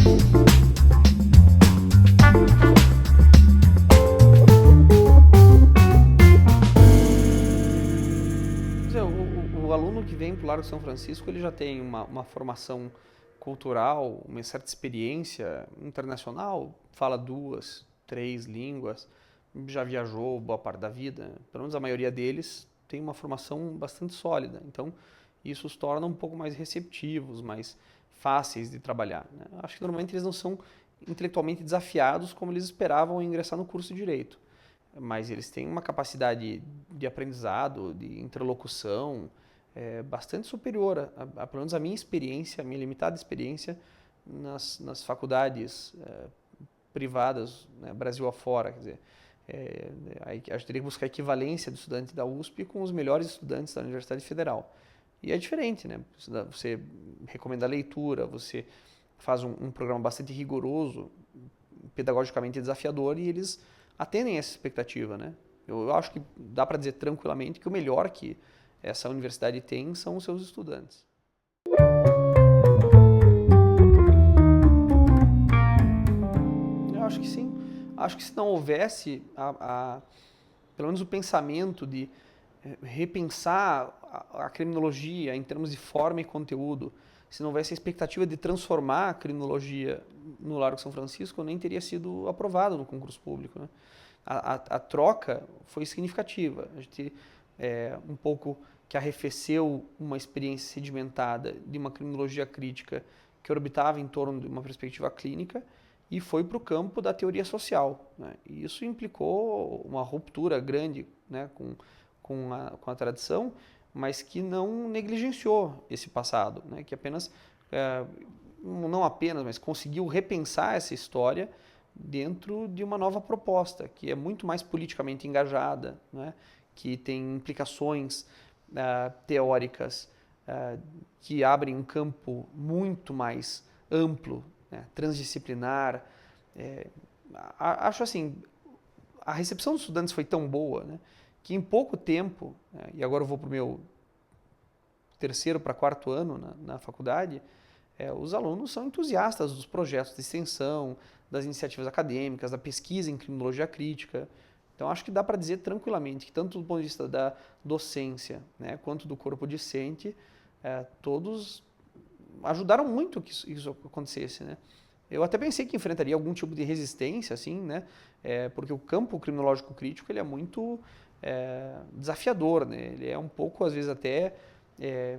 O aluno que vem para o Largo São Francisco, ele já tem uma formação cultural, uma certa experiência internacional, fala 2, 3 línguas, já viajou boa parte da vida, pelo menos a maioria deles tem uma formação bastante sólida, então isso os torna um pouco mais receptivos, mais fáceis de trabalhar, né? Acho que normalmente eles não são intelectualmente desafiados como eles esperavam ao ingressar no curso de Direito, mas eles têm uma capacidade de aprendizado, de interlocução, bastante superior pelo menos a minha experiência, a minha limitada experiência nas faculdades privadas, né, Brasil afora, quer dizer, a gente teria que buscar a equivalência do estudante da USP com os melhores estudantes da Universidade Federal. E é diferente, né? Você recomenda a leitura, você faz um programa bastante rigoroso, pedagogicamente desafiador, e eles atendem essa expectativa, né? Eu acho que dá para dizer tranquilamente que o melhor que essa universidade tem são os seus estudantes. Eu acho que sim. Acho que se não houvesse pelo menos o pensamento de repensar a criminologia em termos de forma e conteúdo, se não houvesse a expectativa de transformar a criminologia no Largo São Francisco, eu nem teria sido aprovado no concurso público, né? A troca foi significativa. A gente um pouco que arrefeceu uma experiência sedimentada de uma criminologia crítica que orbitava em torno de uma perspectiva clínica e foi para o campo da teoria social, né? E isso implicou uma ruptura grande, né, com a tradição, mas que não negligenciou esse passado, né, que apenas, não apenas, mas conseguiu repensar essa história dentro de uma nova proposta, que é muito mais politicamente engajada, né, que tem implicações teóricas que abrem um campo muito mais amplo, né, transdisciplinar. Acho assim, a recepção dos estudantes foi tão boa, né, que em pouco tempo, e agora eu vou para o meu 3º para 4º ano na faculdade, os alunos são entusiastas dos projetos de extensão, das iniciativas acadêmicas, da pesquisa em criminologia crítica. Então, acho que dá para dizer tranquilamente que, tanto do ponto de vista da docência, né, quanto do corpo discente, todos ajudaram muito que isso acontecesse, né? Eu até pensei que enfrentaria algum tipo de resistência, assim, né? Porque o campo criminológico crítico ele é muito desafiador, né? Ele é um pouco, às vezes, até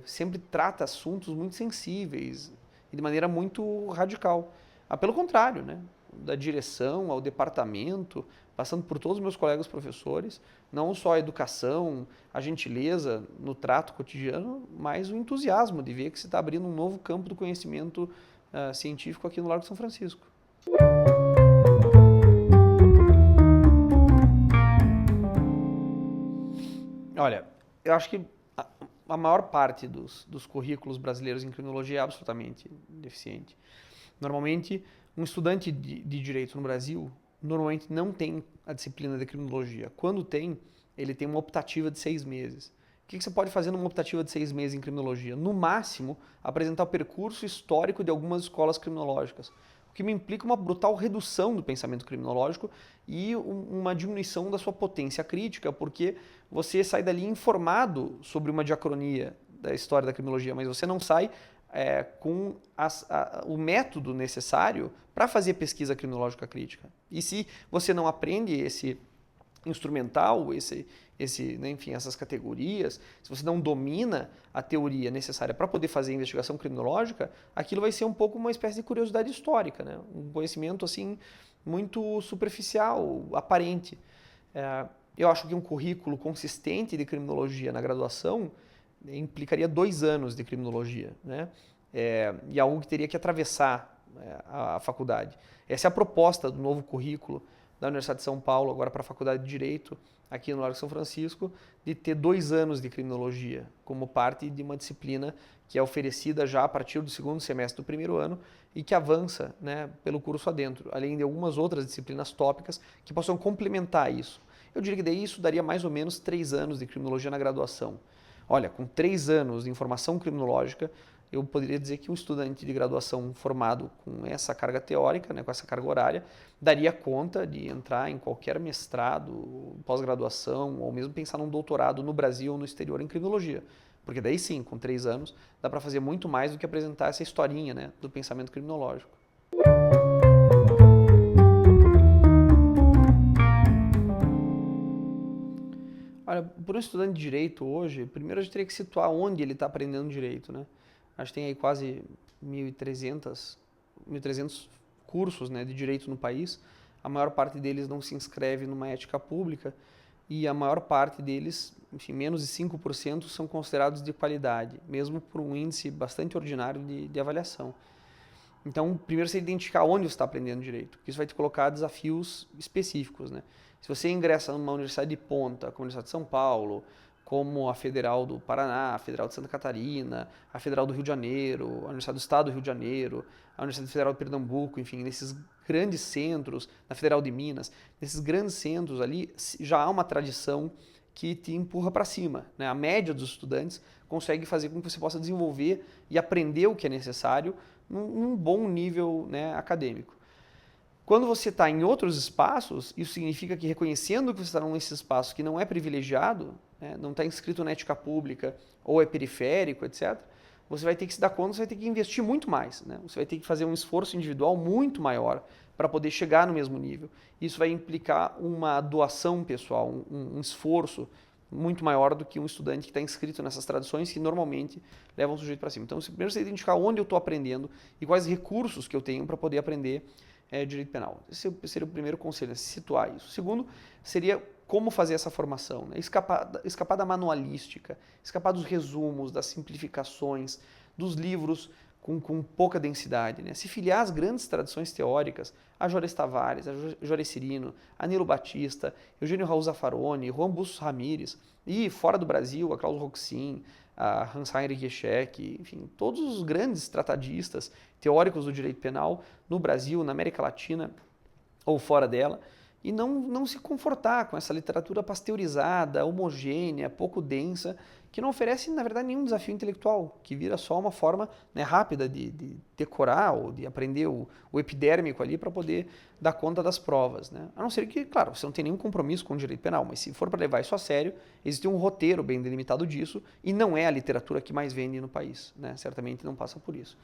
sempre trata assuntos muito sensíveis e de maneira muito radical. Pelo contrário, né? Da direção ao departamento, passando por todos os meus colegas professores, não só a educação, a gentileza no trato cotidiano, mas o entusiasmo de ver que se está abrindo um novo campo do conhecimento científico aqui no Largo São Francisco. Olha, eu acho que a maior parte dos currículos brasileiros em criminologia é absolutamente deficiente. Normalmente, um estudante de direito no Brasil, normalmente não tem a disciplina de criminologia. Quando tem, ele tem uma optativa de 6 meses. O que você pode fazer numa optativa de 6 meses em criminologia? No máximo, apresentar o percurso histórico de algumas escolas criminológicas, o que me implica uma brutal redução do pensamento criminológico e uma diminuição da sua potência crítica, porque você sai dali informado sobre uma diacronia da história da criminologia, mas você não sai com o método necessário para fazer pesquisa criminológica crítica. E se você não aprende esse instrumental, né, enfim, essas categorias, se você não domina a teoria necessária para poder fazer investigação criminológica, aquilo vai ser um pouco uma espécie de curiosidade histórica, né? Um conhecimento assim muito superficial, aparente. Eu acho que um currículo consistente de criminologia na graduação implicaria 2 anos de criminologia, né? E algo que teria que atravessar a faculdade. Essa é a proposta do novo currículo da Universidade de São Paulo, agora para a Faculdade de Direito, aqui no Largo São Francisco, de ter 2 anos de criminologia, como parte de uma disciplina que é oferecida já a partir do 2º semestre do 1º ano e que avança, né, pelo curso adentro, além de algumas outras disciplinas tópicas que possam complementar isso. Eu diria que daí isso daria mais ou menos 3 anos de criminologia na graduação. Olha, com 3 anos de informação criminológica, eu poderia dizer que um estudante de graduação formado com essa carga teórica, né, com essa carga horária, daria conta de entrar em qualquer mestrado, pós-graduação, ou mesmo pensar num doutorado no Brasil ou no exterior em criminologia. Porque daí sim, com 3 anos, dá para fazer muito mais do que apresentar essa historinha, né, do pensamento criminológico. Olha, para um estudante de direito hoje, primeiro a gente teria que situar onde ele está aprendendo direito, né? Acho que tem aí quase 1.300 cursos, né, de direito no país. A maior parte deles não se inscreve numa ética pública e a maior parte deles, enfim, menos de 5% são considerados de qualidade, mesmo por um índice bastante ordinário de avaliação. Então, primeiro você identificar onde você está aprendendo direito, porque isso vai te colocar desafios específicos, né? Se você ingressa numa universidade de ponta, como a Universidade de São Paulo, como a Federal do Paraná, a Federal de Santa Catarina, a Federal do Rio de Janeiro, a Universidade do Estado do Rio de Janeiro, a Universidade Federal de Pernambuco, enfim, nesses grandes centros, na Federal de Minas, nesses grandes centros ali, já há uma tradição que te empurra para cima, né? A média dos estudantes consegue fazer com que você possa desenvolver e aprender o que é necessário num bom nível, né, acadêmico. Quando você está em outros espaços, isso significa que reconhecendo que você está nesse espaço que não é privilegiado, né, não está inscrito na ética pública ou é periférico, etc., você vai ter que se dar conta, você vai ter que investir muito mais, né? Você vai ter que fazer um esforço individual muito maior para poder chegar no mesmo nível. Isso vai implicar uma doação pessoal, um esforço muito maior do que um estudante que está inscrito nessas tradições que normalmente levam o sujeito para cima. Então, primeiro você identificar onde eu estou aprendendo e quais recursos que eu tenho para poder aprender direito penal. Esse seria o primeiro conselho, né? Se situar isso. O segundo seria como fazer essa formação, né? Escapar da manualística, escapar dos resumos, das simplificações, dos livros com pouca densidade, né? Se filiar às grandes tradições teóricas, a Juarez Tavares, a Juarez Cirino, a Nilo Batista, Eugênio Raul Zaffaroni, Juan Bustos Ramírez, e fora do Brasil, a Klaus Roxin, a Hans-Heinrich Heschek, enfim, todos os grandes tratadistas, teóricos do direito penal no Brasil, na América Latina ou fora dela, e não se confortar com essa literatura pasteurizada, homogênea, pouco densa, que não oferece, na verdade, nenhum desafio intelectual, que vira só uma forma, né, rápida de decorar ou de aprender o epidérmico ali para poder dar conta das provas, né? A não ser que, claro, você não tem nenhum compromisso com o direito penal, mas se for para levar isso a sério, existe um roteiro bem delimitado disso e não é a literatura que mais vende no país, né? Certamente não passa por isso.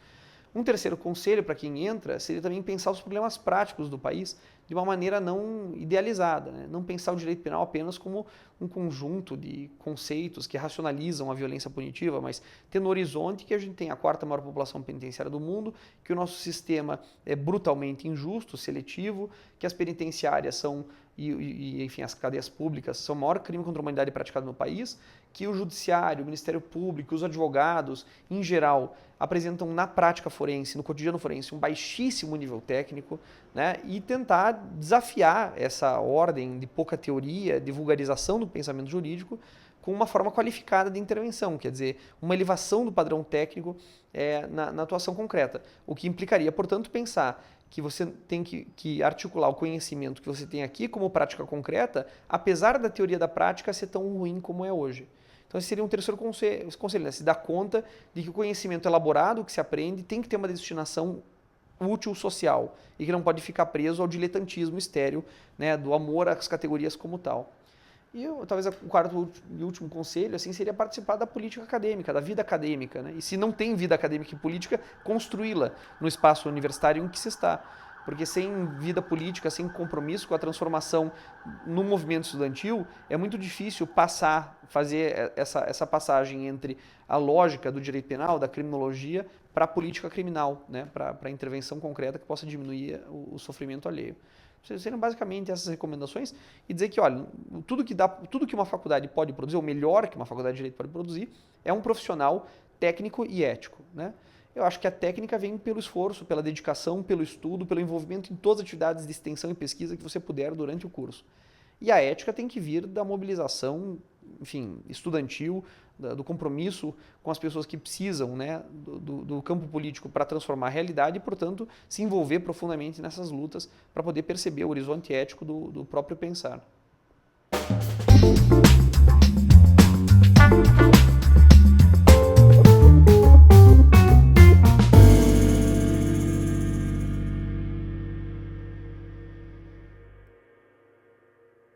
Um terceiro conselho para quem entra seria também pensar os problemas práticos do país de uma maneira não idealizada, né? Não pensar o direito penal apenas como um conjunto de conceitos que racionalizam a violência punitiva, mas ter no horizonte que a gente tem a 4ª maior população penitenciária do mundo, que o nosso sistema é brutalmente injusto, seletivo, que as penitenciárias são, enfim, as cadeias públicas são o maior crime contra a humanidade praticado no país, que o judiciário, o Ministério Público, os advogados, em geral, apresentam na prática forense, no cotidiano forense, um baixíssimo nível técnico, né, e tentar desafiar essa ordem de pouca teoria, de vulgarização do pensamento jurídico, com uma forma qualificada de intervenção, quer dizer, uma elevação do padrão técnico na atuação concreta, o que implicaria, portanto, pensar que você tem que articular o conhecimento que você tem aqui como prática concreta, apesar da teoria da prática ser tão ruim como é hoje. Então, esse seria um terceiro conselho, né? Se dar conta de que o conhecimento elaborado que se aprende tem que ter uma destinação útil social e que não pode ficar preso ao diletantismo estéril, né, do amor às categorias como tal. E talvez o quarto e último conselho assim, seria participar da política acadêmica, da vida acadêmica, né? E se não tem vida acadêmica e política, construí-la no espaço universitário em que se está. Porque sem vida política, sem compromisso com a transformação no movimento estudantil, é muito difícil fazer essa passagem entre a lógica do direito penal, da criminologia, para a política criminal, né? Para a intervenção concreta que possa diminuir o sofrimento alheio. Seriam basicamente essas recomendações e dizer que, olha, tudo que uma faculdade pode produzir, ou melhor que uma faculdade de direito pode produzir, é um profissional técnico e ético, né? Eu acho que a técnica vem pelo esforço, pela dedicação, pelo estudo, pelo envolvimento em todas as atividades de extensão e pesquisa que você puder durante o curso. E a ética tem que vir da mobilização, enfim, estudantil, do compromisso com as pessoas que precisam, né, do campo político para transformar a realidade e, portanto, se envolver profundamente nessas lutas para poder perceber o horizonte ético do próprio pensar.